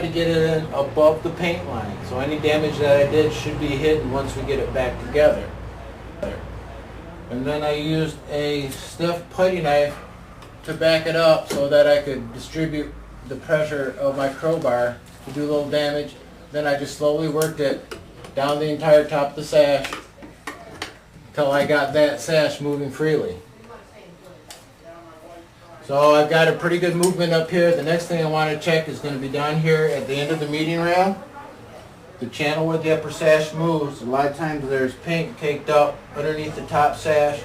to get it in above the paint line, so any damage that I did should be hidden once we get it back together. And then I used a stiff putty knife to back it up so that I could distribute the pressure of my crowbar to do a little damage. Then I just slowly worked it down the entire top of the sash until I got that sash moving freely. So I've got a pretty good movement up here. The next thing I want to check is going to be down here at the end of the meeting rail. The channel where the upper sash moves, a lot of times there's paint caked up underneath the top sash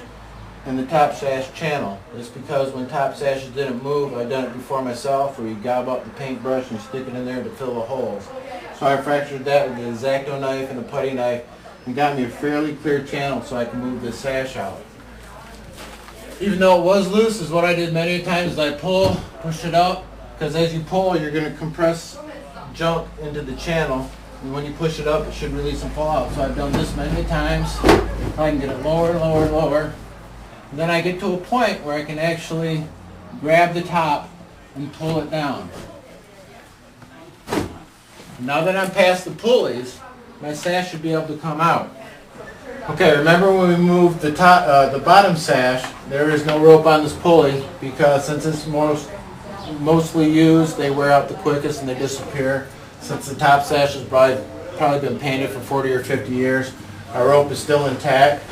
and the top sash channel. It's because when top sashes didn't move, I've done it before myself, where you gob up the paintbrush and stick it in there to fill the holes. So I fractured that with an X-Acto knife and a putty knife and got me a fairly clear channel so I can move this sash out. Even though it was loose, is what I did many times, is I push it up, because as you pull, you're going to compress junk into the channel, and when you push it up, it should release and fall out. So I've done this many times. I can get it lower, lower, lower. And then I get to a point where I can actually grab the top and pull it down. Now that I'm past the pulleys, my sash should be able to come out. Okay, remember when we moved the bottom sash, there is no rope on this pulley because since it's mostly used, they wear out the quickest and they disappear. Since the top sash has probably been painted for 40 or 50 years, our rope is still intact.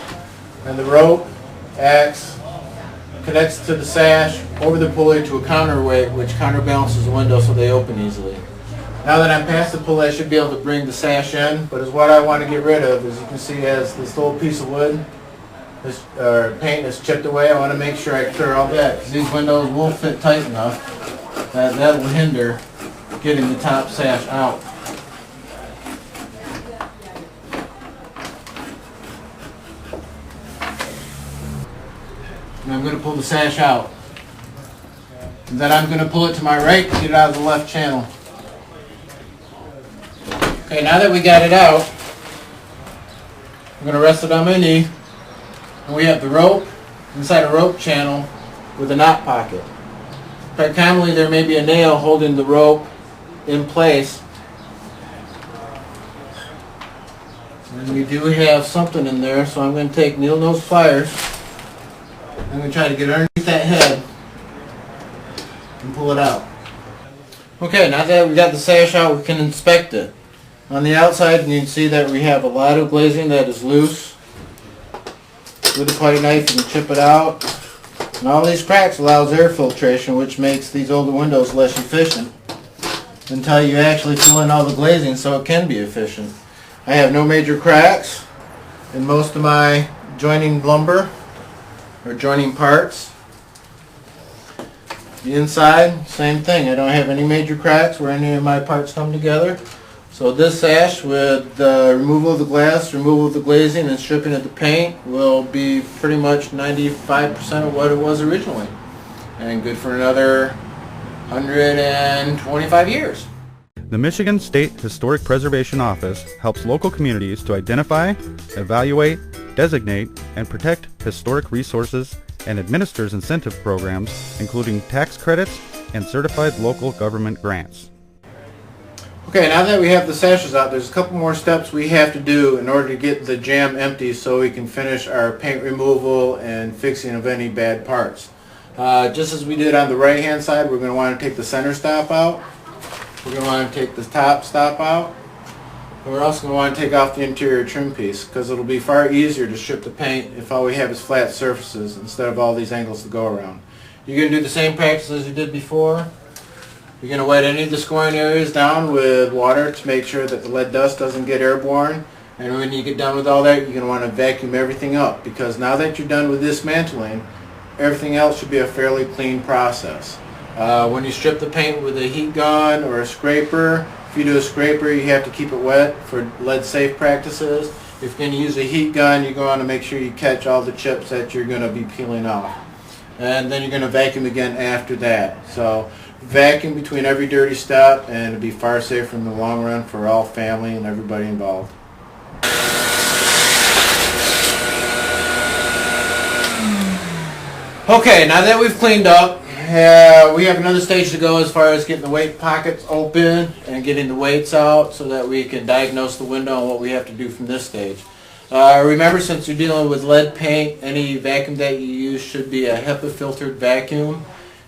And the rope connects to the sash over the pulley to a counterweight, which counterbalances the window so they open easily. Now that I'm past the pulley, I should be able to bring the sash in, but what I want to get rid of, as you can see, has this little piece of wood, paint is chipped away. I want to make sure I clear all that, because these windows will fit tight enough that will hinder getting the top sash out. And I'm going to pull the sash out. And then I'm going to pull it to my right to get it out of the left channel. Okay, now that we got it out, I'm going to rest it on my knee. And we have the rope inside a rope channel with a knot pocket. Quite commonly there may be a nail holding the rope in place. And we do have something in there, so I'm going to take needle nose pliers. I'm going to try to get underneath that head and pull it out. Okay, now that we got the sash out, we can inspect it. On the outside, you can see that we have a lot of glazing that is loose. With a putty knife, you can chip it out. And all these cracks allows air filtration, which makes these older windows less efficient until you actually fill in all the glazing so it can be efficient. I have no major cracks in most of my joining lumber or joining parts. The inside, same thing. I don't have any major cracks where any of my parts come together. So this sash, with the removal of the glass, removal of the glazing, and stripping of the paint, will be pretty much 95% of what it was originally. And good for another 125 years. The Michigan State Historic Preservation Office helps local communities to identify, evaluate, designate, and protect historic resources and administers incentive programs, including tax credits and certified local government grants. Okay, now that we have the sashes out, there's a couple more steps we have to do in order to get the jam empty so we can finish our paint removal and fixing of any bad parts. Just as we did on the right hand side, we're going to want to take the center stop out. We're going to want to take the top stop out. And we're also going to want to take off the interior trim piece, because it'll be far easier to strip the paint if all we have is flat surfaces instead of all these angles to go around. You're going to do the same practice as you did before. You're going to wet any of the scoring areas down with water to make sure that the lead dust doesn't get airborne. And when you get done with all that, you're going to want to vacuum everything up, because now that you're done with dismantling, everything else should be a fairly clean process. When you strip the paint with a heat gun or a scraper, if you do a scraper, you have to keep it wet for lead safe practices. If you're going to use a heat gun, you're going to make sure you catch all the chips that you're going to be peeling off. And then you're going to vacuum again after that. So vacuum between every dirty step, and it'll be far safer in the long run for all family and everybody involved. Okay, now that we've cleaned up We have another stage to go as far as getting the weight pockets open and getting the weights out so that we can diagnose the window and what we have to do from this stage. Remember, since you're dealing with lead paint, any vacuum that you use should be a HEPA filtered vacuum,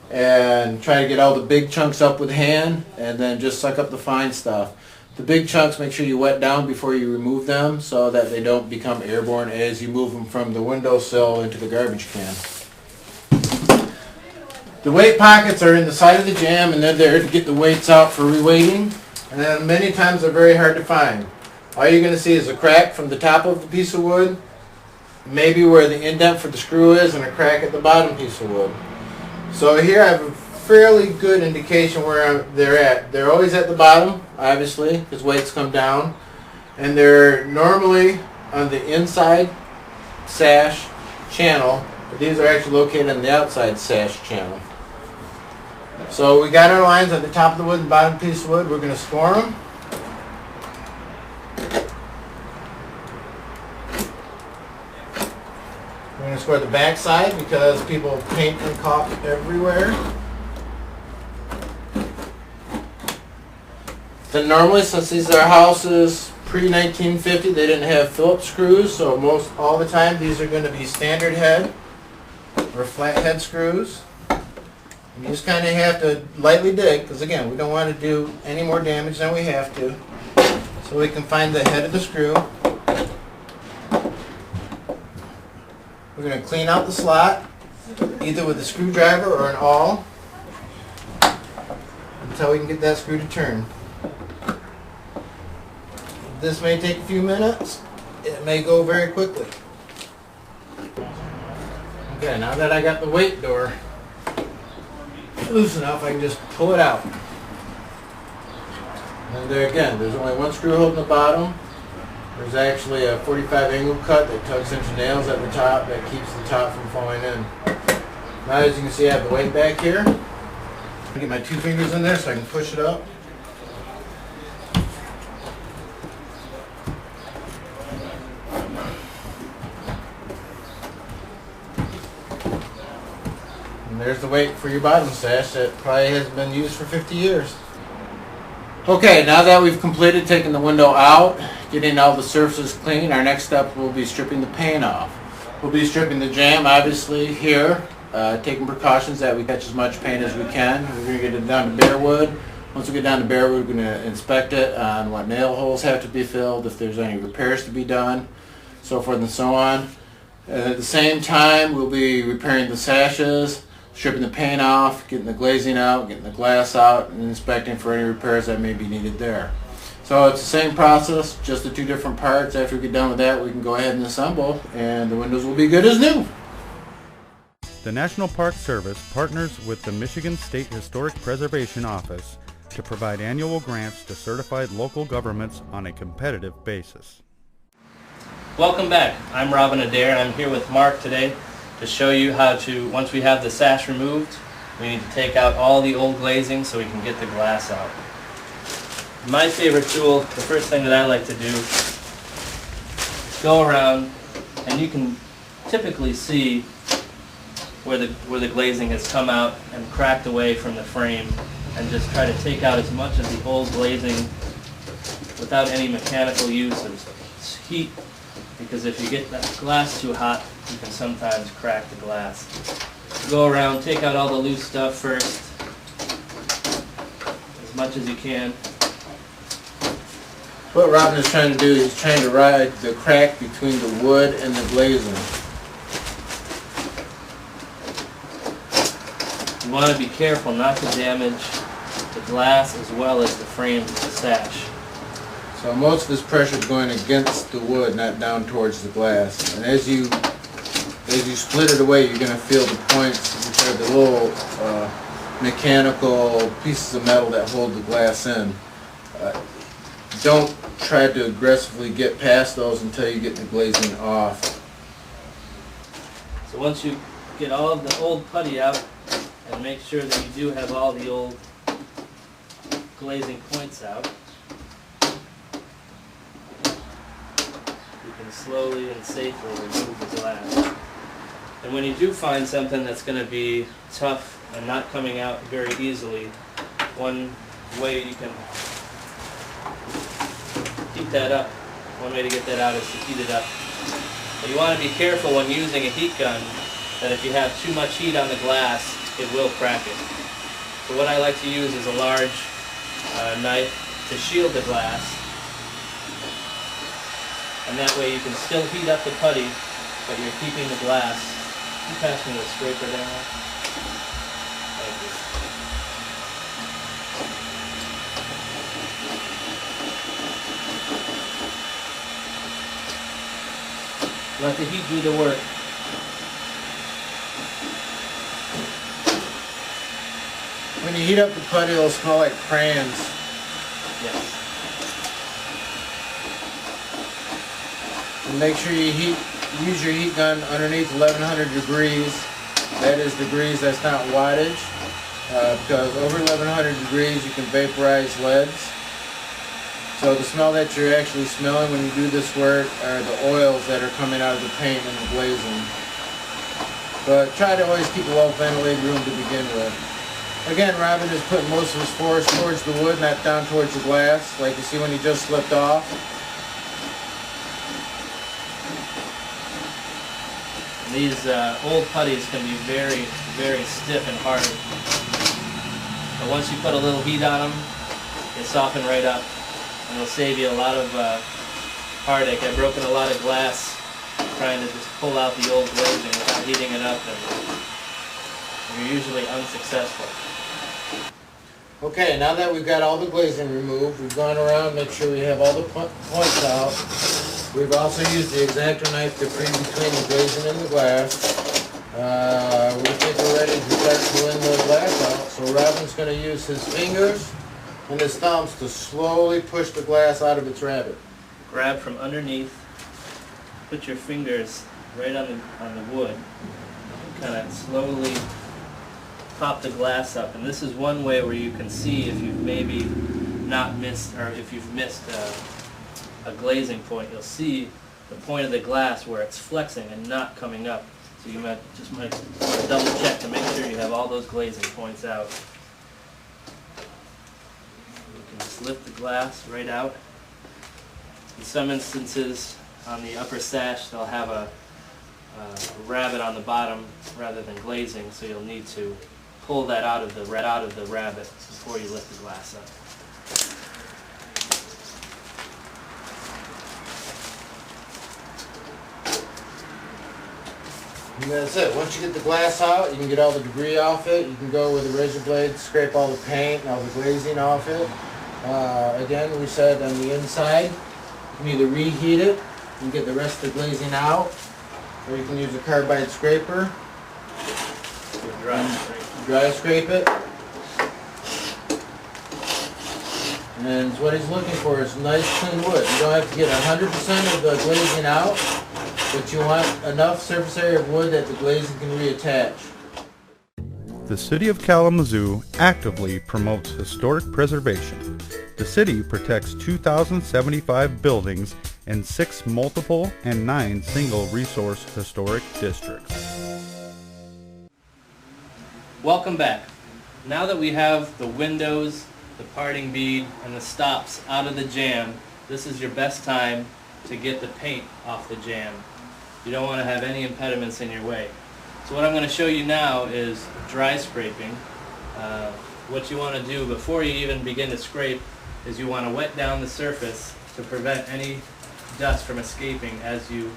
and try to get all the big chunks up with hand and then just suck up the fine stuff. The big chunks, make sure you wet down before you remove them so that they don't become airborne as you move them from the windowsill into the garbage can. The weight pockets are in the side of the jam, and they're there to get the weights out for reweighting, and then many times they're very hard to find. All you're going to see is a crack from the top of the piece of wood, maybe where the indent for the screw is, and a crack at the bottom piece of wood. So here I have a fairly good indication where they're at. They're always at the bottom, obviously, because weights come down, and they're normally on the inside sash channel, but these are actually located on the outside sash channel. So we got our lines at the top of the wood and bottom piece of wood. We're going to score them. We're going to score the back side because people paint and caulk everywhere. Then normally, since these are houses pre-1950, they didn't have Phillips screws, so most all the time these are going to be standard head or flat head screws. You just kind of have to lightly dig, because again, we don't want to do any more damage than we have to. So we can find the head of the screw. We're going to clean out the slot, either with a screwdriver or an awl, until we can get that screw to turn. This may take a few minutes. It may go very quickly. Okay, now that I got the weight door loose enough, I can just pull it out. And there again, there's only one screw holding the bottom. There's actually a 45 angle cut that tucks into nails at the top that keeps the top from falling in. Now, as you can see, I have the weight back here. I'm going to get my 2 fingers in there so I can push it up. And there's the weight for your bottom sash that probably has been used for 50 years. Okay, now that we've completed taking the window out, getting all the surfaces clean, our next step will be stripping the paint off. We'll be stripping the jam, obviously, here, taking precautions that we catch as much paint as we can. We're going to get it down to bare wood. Once we get down to bare wood, we're going to inspect it on what nail holes have to be filled, if there's any repairs to be done, so forth and so on. At the same time, we'll be repairing the sashes, stripping the paint off, getting the glazing out, getting the glass out, and inspecting for any repairs that may be needed there. So it's the same process, just the 2 different parts. After we get done with that, we can go ahead and assemble, and the windows will be good as new. The National Park Service partners with the Michigan State Historic Preservation Office to provide annual grants to certified local governments on a competitive basis. Welcome back. I'm Robin Adair, and I'm here with Mark today to show you how to, once we have the sash removed, we need to take out all the old glazing so we can get the glass out. My favorite tool, the first thing that I like to do, is go around, and you can typically see where the glazing has come out and cracked away from the frame, and just try to take out as much of the old glazing without any mechanical use of heat, because if you get that glass too hot, you can sometimes crack the glass. Go around, take out all the loose stuff first, as much as you can. What Robin is trying to do is trying to ride the crack between the wood and the glazing. You want to be careful not to damage the glass as well as the frame of the sash. So most of this pressure is going against the wood, not down towards the glass. And as you split it away, you're going to feel the points, which are the little mechanical pieces of metal that hold the glass in. Don't try to aggressively get past those until you get the glazing off. So once you get all of the old putty out, and make sure that you do have all the old glazing points out, you can slowly and safely remove the glass. And when you do find something that's going to be tough and not coming out very easily, one way you can heat that up, one way to get that out is to heat it up. But you want to be careful when using a heat gun that if you have too much heat on the glass, it will crack it. So what I like to use is a large knife to shield the glass, and that way you can still heat up the putty, but you're keeping the glass. Can you pass me the scraper there? Thank you. Let the heat do the work. When you heat up the putty, it'll smell like crayons. Yes. And make sure you use your heat gun underneath 1100 degrees. That is degrees, that's not wattage. Because over 1100 degrees you can vaporize leads. So the smell that you're actually smelling when you do this work are the oils that are coming out of the paint and the glazing. But try to always keep a well ventilated room to begin with. Again, Robin is putting most of his force towards the wood, not down towards the glass, like you see when he just slipped off. These old putties can be very, very stiff and hard. But once you put a little heat on them, they soften right up. And it'll save you a lot of heartache. I've broken a lot of glass trying to just pull out the old glazing without heating it up, and you're usually unsuccessful. Okay, now that we've got all the glazing removed, we've gone around, make sure we have all the points out. We've also used the X-Acto knife to free between the glazing and the glass. We think we're ready to start pulling the glass out. So Robin's going to use his fingers and his thumbs to slowly push the glass out of its rabbet. Grab from underneath, put your fingers right on the wood, and kind of slowly pop the glass up. And this is one way where you can see if you've maybe not missed, or if you've missed a glazing point. You'll see the point of the glass where it's flexing and not coming up. So you might double check to make sure you have all those glazing points out. You can just lift the glass right out. In some instances, on the upper sash, they'll have a rabbet on the bottom rather than glazing, so you'll need to pull that out of the rabbet before you lift the glass up. And that's it. Once you get the glass out, you can get all the debris off it. You can go with a razor blade, scrape all the paint and all the glazing off it. Again, we said on the inside, you can either reheat it and get the rest of the glazing out, or you can use a carbide scraper. Dry scrape it. And what he's looking for is nice clean wood. You don't have to get 100% of the glazing out, but you want enough surface area of wood that the glazing can reattach. The City of Kalamazoo actively promotes historic preservation. The city protects 2,075 buildings in 6 multiple and 9 single resource historic districts. Welcome back. Now that we have the windows, the parting bead, and the stops out of the jamb, this is your best time to get the paint off the jamb. You don't want to have any impediments in your way. So what I'm going to show you now is dry scraping. What you want to do before you even begin to scrape is you want to wet down the surface to prevent any dust from escaping as you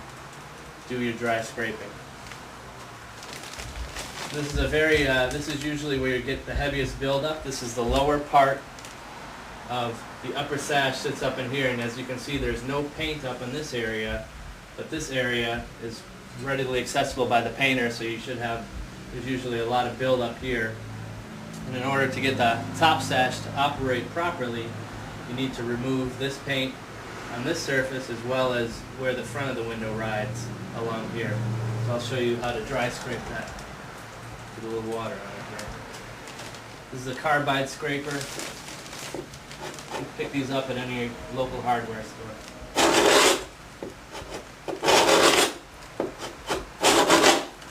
do your dry scraping. This is this is usually where you get the heaviest buildup. This is the lower part of the upper sash sits up in here, and as you can see, there's no paint up in this area, but this area is readily accessible by the painter, so there's usually a lot of buildup here. And in order to get the top sash to operate properly, you need to remove this paint on this surface as well as where the front of the window rides along here. So I'll show you how to dry scrape that. Put a little water on it here. This is a carbide scraper. You can pick these up at any local hardware store.